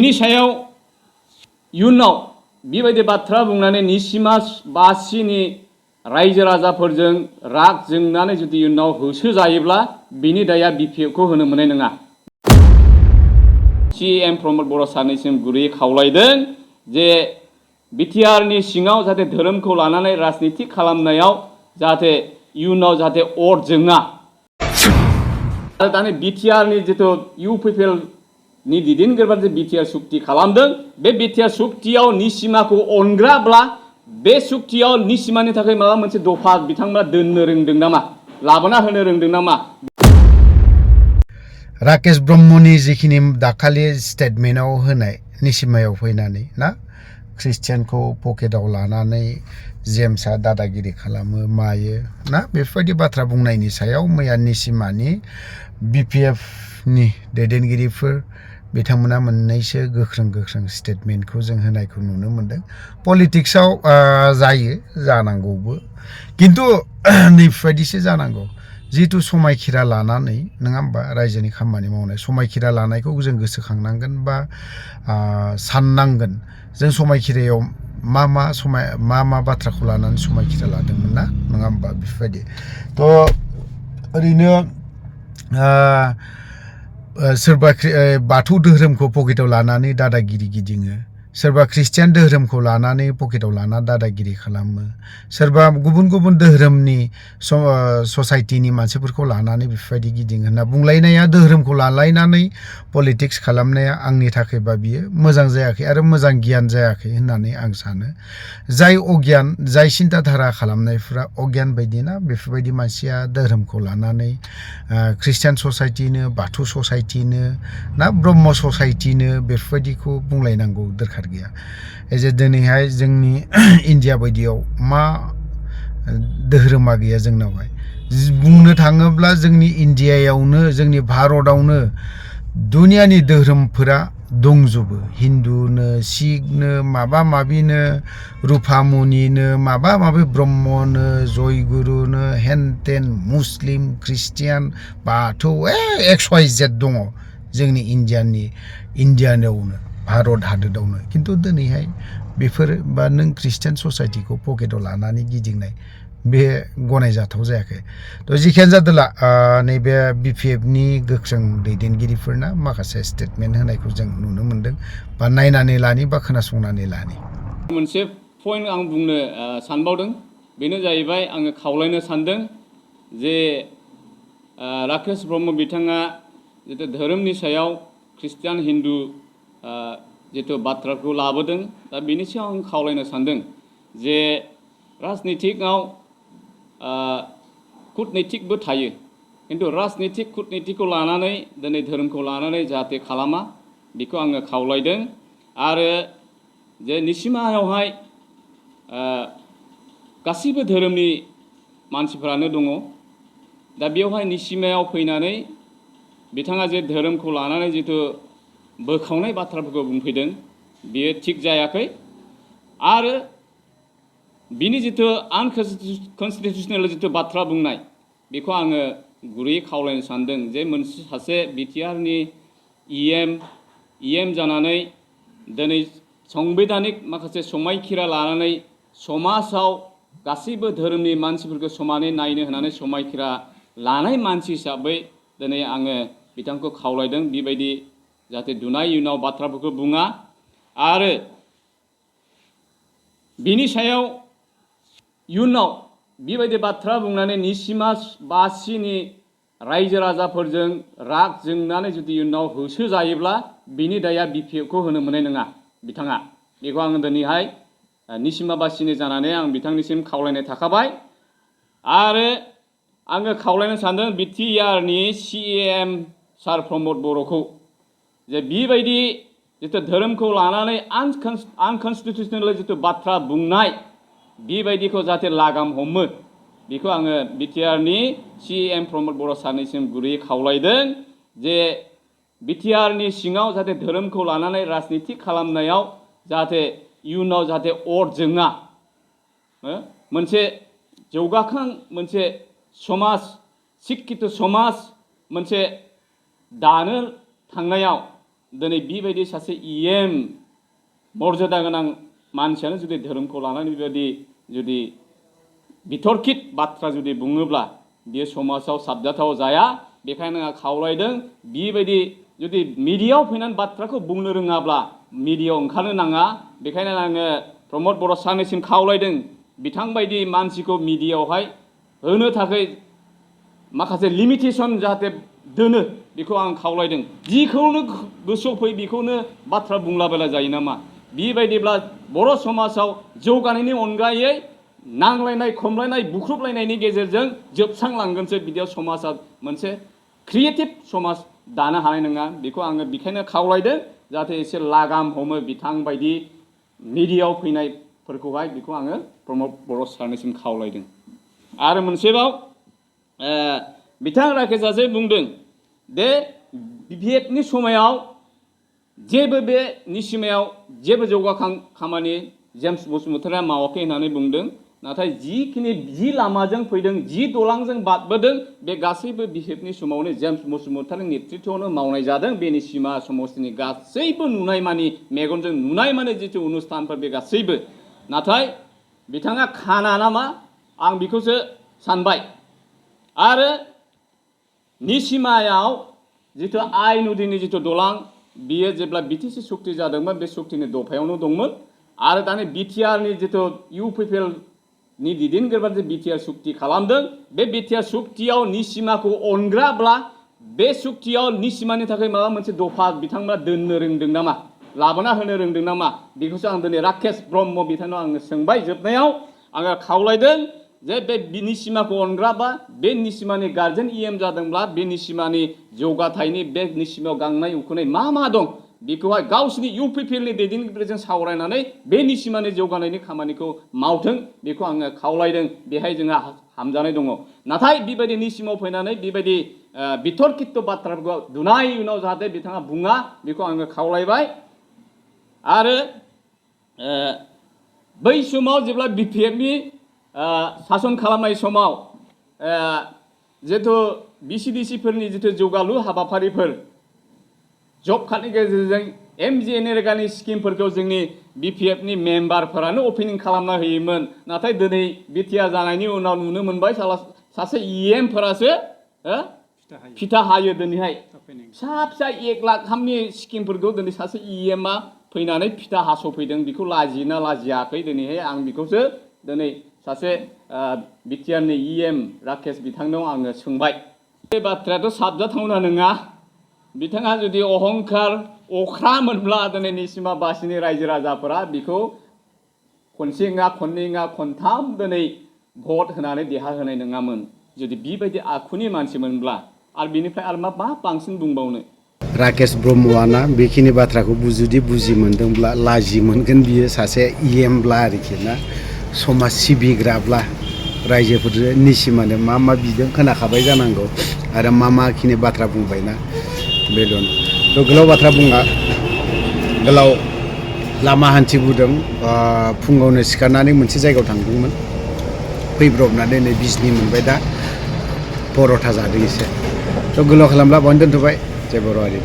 बिनि सायाव इयुनाव बेबायदि बाथ्रा बुंनानै निसिमा बासिनि रायजो राजाफोरजों राग जोंनानै जुदि इयुनाव होसो जायोब्ला बिनि दाया बिपिएफखौ होनो मोननाय नङा। CM प्रमद बर' सारनिसिम गुरैयै खावलायदों जे बिटिआरनि सिङाव जाहाथे धोरोमखौ लानानै राजनिति खालामनायाव जाहाथे इयुनाव जाहाथे अर जोङा। आरो दानि बिटिआरनि जिथु इउपिपिएल नि दैदेनगिरिफोरा जे बिटिआर सुक्ति खालामदों बे बिटिआर सुक्तियाव निसिमाखौ अनग्राब्ला बे सुक्तियाव निसिमानि थाखाय माबा मोनसे दफा बिथांमोना दोननो रोंदों नामा, लाबोना होनो रोंदों नामा? राकेश ब्रह्मनि जिखिनि दाखालि स्टेटमेन्टआव होनाय निसिमायाव फैनानै ना ख्रिस्टियानखौ पकेटाव लानानै जेम्सआ दादागिरि खालामो मायो ना बेफोरबायदि बाथ्रा बुंनायनि सायाव मैया निसिमानि बिपिएफनि दैदेनगिरिफोर बिथांमोना मोननैसो गोख्रों स्टेटमेन्टखौ जों होनायखौ नुनो मोनदों। पलिटिक्सआव जायो जानांगौबो, किन्तु नैफोरबायदिसो जानांगौ। जिहेतु समायखिरा लानानै नङा होमबा रायजोनि खामानि मावनाय समायखिरा लानायखौ जों गोसोखांनांगोन बा साननांगोन जों समायखिरायाव मा बाथ्राखौ लानानै समायखिरा लादोंमोन ना नङा होमबा बेफोरबायदि थ' ओरैनो सोरबा बाथौ धोरोमखौ पकेटाव लानानै दादागिरि गिदिङो, सोरबा ख्रिस्टियान धोरोमखौ लानानै पकेटाव लाना दादागिरि खालामो, सोरबा गुबुन धोरोमनि ससाइटिनि मानसिफोरखौ लानानै बेफोरबायदि गिदिङो होनना बुंलायनाया धोरोमखौ लालायनानै पलिटिक्स खालामनाया आंनि थाखायबा बियो मोजां जायाखै आरो मोजां गियान जायाखै होननानै आं सानो। जाय अगियान जाय सिन्ताधारा खालामनायफ्रा अगियान बायदिना बेफोरबायदि मानसिया धोरोमखौ लानानै ख्रिस्टियान ससाइटिनो बाथौ ससाइटिनो ना ब्रह्म ससाइटिनो बेफोरबायदिखौ बुंलायनांगौ दरखार गैया। जे दिनैहाय जोंनि इन्डिया बायदियाव मा धोरोमा गैया जोंनावहाय बुंनो थाङोब्ला जोंनि इन्डियायावनो जोंनि भारतआवनो दुनियानि धोरोमफोरा दंजोबो, हिन्दुनो सिखनो माबा माबिनो रुफामुनिनो माबा माबि ब्रह्मनो जयगुरुनो हेन तेन मुस्लिम ख्रिस्टियान बाथौ XYZ दङ जोंनि इन्डियानावनो भारत हादोरावनो। खिन्थु दिनैहाय बेफोर बा नों ख्रिस्टियान ससाइटिखौ पकेटाव लानानै गिदिंनाय बे गनायजाथाव जायाखै। थ' जिखियानो जादोला नैबे बिपिएफनि गोख्रों दैदेनगिरिफोरना माखासे स्टेटमेन्ट होनायखौ जों नुनो मोनदों बा नायनानै लानि बा खोनासंनानै लानि। मोनसे पइन्ट आं बुंनो सानबावदों, बेनो जाहैबाय आङो खावलायनो सानदों जे राकेश ब्रह्म बिथाङा जितु धोरोमनि सायाव ख्रिस्टियान हिन्दु जितु बाथ्राखौ लाबोदों दा बेनि सायाव आं खावलायनो सानदों जे राजनितिकआव कुटनैतिकबो थायो, किन्तु राजनितिक कुटनैतिकखौ लानानै दिनै धोरोमखौ लानानै जाहाथे खालामा बेखौ आङो खावलायदों। आरो जे निसिमायावहाय गासैबो धोरोमनि मानसिफ्रानो दङ, दा बेवहाय निसिमायाव फैनानै बिथाङा जे धोरोमखौ लानानै जितु बोखावनाय बाथ्राफोरखौ बुंफैदों बियो थिग जायाखै। आरो बिनि जितु आनकन्स्टिटिउसनेल जितु बाथ्रा बुंनाय बेखौ आङो गुरैयै खावलायनो सानदों जे सासे बिटिआरनि EM जानानै दिनै संबैधानिक माखासे समायखिरा लानानै समाजाव गासैबो धोरोमनि मानसिफोरखौ समानै नायनो होनानै समायखिरा लानाय मानसि हिसाबै दिनै आङो बिथांखौ खावलायदों बेबायदि जाहाथे दुनाय इयुनाव बाथ्राफोरखौ बुङा। आरो बिनि सायाव इयुनाव बेबायदि बाथ्रा बुंनानै निसिमा बासिनि रायजो राजाफोरजों राग जोंनानै जुदि इयुनाव होसो जायोब्ला बिनि दाया बिपिएफखौ होनो मोननाय नङा बिथाङा। बेखौ आङो दिनैहाय निसिमा बासिनि जानानै आं बिथांनिसिम खावलायनाय थाखाबाय। आरो आङो खावलायनो सानदों बिटिआरनि CM सार प्रमद बर'खौ जे बेबायदि जितु धोरोमखौ लानानै आनकन्स्टिटिउसनेल जितु बाथ्रा बुंनाय बेबायदिखौ जाहाथे लागाम हमो बेखौ आङो बिटिआरनि CM प्रमद बर' सारनिसिम गुरैयै खावलायदों जे बिटिआरनि सिङाव जाहाथे धोरोमखौ लानानै राजनिति खालामनायाव जाहाथे इयुनाव जाहाथे अर जोङा, मोनसे जौगाखां मोनसे समाज सिक्खित समाज मोनसे दानो थांनायाव दिनै बेबायदि सासे इएम मर्यादा गोनां मानसियानो जुदि धोरोमखौ लानानै बेबायदि जुदि बिथरखित बाथ्रा जुदि बुङोब्ला बियो समाजाव साबजाथाव जाया। बेखायनो आं खावलायदों बेबायदि जुदि मिडियायाव फैनानै बाथ्राखौ बुंनो रोङाब्ला मिडियायाव ओंखारनो नाङा। बेखायनो आङो प्रमद बर' सारनिसिम खावलायदों बिथांबायदि मानसिखौ मिडियायावहाय होनो थाखाय माखासे लिमिटेसन जाहाथे दोनो बेखौ आं खावलायदों। जिखौनो गोसोआव फैयो बेखौनो बाथ्रा बुंलाबायला जायो नामा? बेबायदिब्ला बर' समाजाव जौगानायनि अनगायै नांलायनाय खमलायनाय बुख्रुबलायनायनि गेजेरजों जोबस्रांलांगोनसो। बिदियाव समाजा मोनसे क्रिएटिभ समाज दानो हानाय नङा। बेखौ आङो बेखायनो खावलायदों जाहाथे एसे लागाम हमो बिथांबायदि मिडियायाव फैनायफोरखौहाय। बेखौ आङो प्रमद बर' सारनिसिम खावलायदों। आरो मोनसेबाव बिथां राकेशआसो बुंदों दे BPFनि समायाव जेबो बे निसिमायाव जेबो जौगाखां खामानि जेम्स बसुमतारिया मावाखै होननानै बुंदों। नाथाय जिखिनि जि लामाजों फैदों जि दलांजों बारबोदों बे गासैबो BPFनि समावनो जेम्स बसुमतारिनि नेतृत्वआवनो मावनाय जादों। बे निसिमा समष्टिनि गासैबो नुनाय मानि मेगनजों नुनाय मानि जिथु अनुस्थानफोर बे गासैबो। नाथाय बिथाङा खाना नामा आं बेखौसो सानबाय। आरो निसिमायाव जिथु आइ नदीनि जिथु दलां बियो जेब्ला BTC सुक्ति जादोंमोन बे सुक्तिनि दफायावनो दंमोन। आरो दानि BTRनि जिथु UPPLनि दैदेनगिरिफ्रा जे BTR सुक्ति खालामदों बे BTR सुक्तियाव निसिमाखौ अनग्राब्ला बे सुक्तियाव निसिमानि थाखाय माबा मोनसे दफा बिथांमोना दोननो रोंदों नामा लाबोना होनो रोंदों नामा बेखौसो आं दिनै राकेश ब्रह्म बिथांनाव आङो सोंबाय। जोबनायाव आङो खावलायदों जे बे निसिमाखौ अनग्राबा बे निसिमानि गार्जेन EM जादोंब्ला बे निसिमानि जौगाथायनि बे निसिमायाव गांनाय उखैनाय मा दं बेखौहाय गावसिनि UPPLनि दैदेनगिरिजों सावरायनानै बे निसिमानि जौगानायनि खामानिखौ मावथों। बेखौ आङो खावलायदों। बेहाय जोंहा हामजानाय दङ। नाथाय बेबायदि निसिमाव फैनानै बेबायदि बितर्कित बाथ्राफोरखौ दुनाय उनाव जाहाथे बिथाङा बुङा बेखौ आङो खावलायबाय। आरो बै समाव जेब्ला BPFनि सासन खालामनाय समाव जिथु BCDCफोरनि जिथु जौगालु हाबाफारिफोर जब कार्डनि गेजेरजों MGNREGAनि स्किमफोरखौ जोंनि BPFनि मेम्बारफोरानो अपेनिं खालामना होयोमोन। नाथाय दिनै BTR जानायनि उनाव नुनो मोनबाय सासे EMफोरासो फिथा हायो। दिनैहाय फिसा फिसा 1 लाख गाहामनि स्किमफोरखौ दिनै सासे EMआ फैनानै फिथा हास'फैदों। बेखौ लाजिना लाजियाखै दिनैहाय आं बेखौसो दिनै सासे BTRनि EM राकेश बिथांनाव आङो सोंबाय। बे बाथ्रायाथ' साबजाथावना नङा। बिथाङा जुदि अहंखार अख्रामोनब्ला दिनै निसिमा बासिनि रायजो राजाफोरा बेखौ खनसे नङा खननै नङा खनथाम दिनै भट होनानै देरहाहोनाय नङामोन जुदि बेबायदि आखुनि मानसिमोनब्ला। आरो बिनिफ्राय आरो मा बांसिन बुंबावनो। राकेश ब्रह्मआना बेखिनि बाथ्राखौ जुदि बुजि मोनदोंब्ला लाजि मोनगोन बियो सासे EMब्ला आरोखि ना। समाज सिबिग्राब्ला रायजोफोरजों निसिमानो मा बिदों खोनाखाबाय जानांगौ आरो माखिनि बाथ्रा बुंबायना बेल'। थ' गोलाव बाथ्रा बुङा गोलाव लामा हान्थिबोदों। फुङावनो सिखारनानै मोनसे जायगायाव थांदोंमोन फैब्रबनानै नै बिजनि मोनबाय दा पर'था जादों एसे। थ' गोलाव खालामब्ला बावनो दोनथ'बाय। जय बर' हारि।